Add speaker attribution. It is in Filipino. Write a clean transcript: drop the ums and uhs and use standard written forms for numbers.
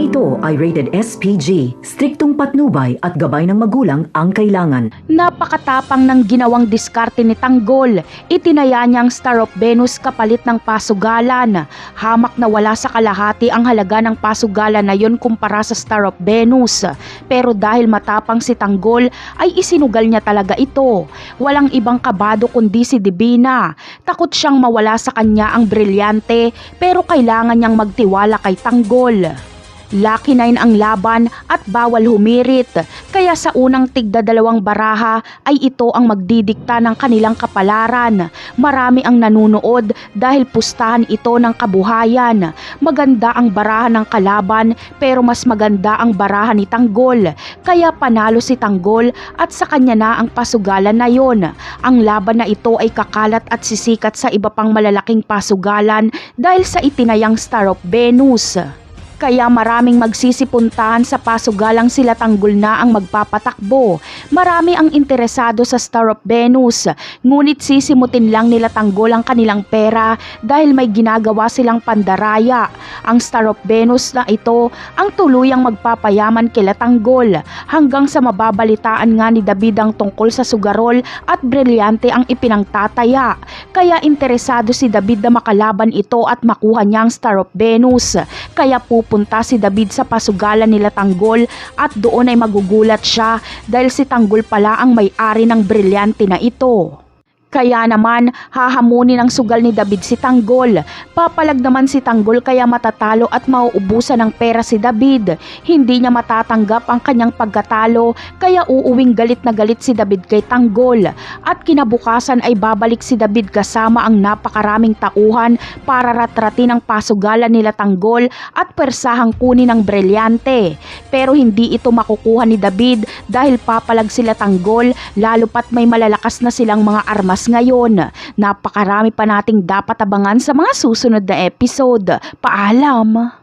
Speaker 1: Programang ito ay rated SPG, striktong patnubay at gabay ng magulang ang kailangan.
Speaker 2: Napakatapang ng ginawang diskarte ni Tanggol. Itinaya niyang Star of Venus kapalit ng pasugalan. Hamak na wala sa kalahati ang halaga ng pasugalan na yon kumpara sa Star of Venus. Pero dahil matapang si Tanggol ay isinugal niya talaga ito. Walang ibang kabado kundi si Divina. Takot siyang mawala sa kanya ang brilyante pero kailangan niyang magtiwala kay Tanggol. Lucky 9 ang laban at bawal humirit, kaya sa unang tigdadalawang baraha ay ito ang magdidikta ng kanilang kapalaran. Marami ang nanunood dahil pustahan ito ng kabuhayan. Maganda ang baraha ng kalaban pero mas maganda ang baraha ni Tanggol, kaya panalo si Tanggol at sa kanya na ang pasugalan na yon. Ang laban na ito ay kakalat at sisikat sa iba pang malalaking pasugalan dahil sa itinayang Star of Venus. Kaya maraming magsisipuntahan sa pasugalang sila Tanggol na ang magpapatakbo. Marami ang interesado sa Star of Venus, ngunit sisimutin lang nila Tanggol ang kanilang pera dahil may ginagawa silang pandaraya. Ang Star of Venus na ito ang tuluyang magpapayaman kila Tanggol hanggang sa mababalitaan nga ni David ang tungkol sa sugarol at brilyante ang ipinangtataya. Kaya interesado si David na makalaban ito at makuha niya ang Star of Venus. Kaya pupunta si David sa pasugalan nila Tanggol at doon ay magugulat siya dahil si Tanggol pala ang may-ari ng brilyante na ito. Kaya naman hahamunin ang sugal ni David si Tanggol. Papalag naman si Tanggol kaya matatalo at mauubusan ng pera si David. Hindi niya matatanggap ang kanyang pagkatalo kaya uuwing galit na galit si David kay Tanggol. At kinabukasan ay babalik si David kasama ang napakaraming tauhan para ratratin ang pasugalan nila Tanggol at persahang kunin ang brilyante. Pero hindi ito makukuha ni David dahil papalag sila Tanggol lalo pat may malalakas na silang mga armas ngayon. Napakarami pa nating dapat abangan sa mga susunod na episode. Paalam!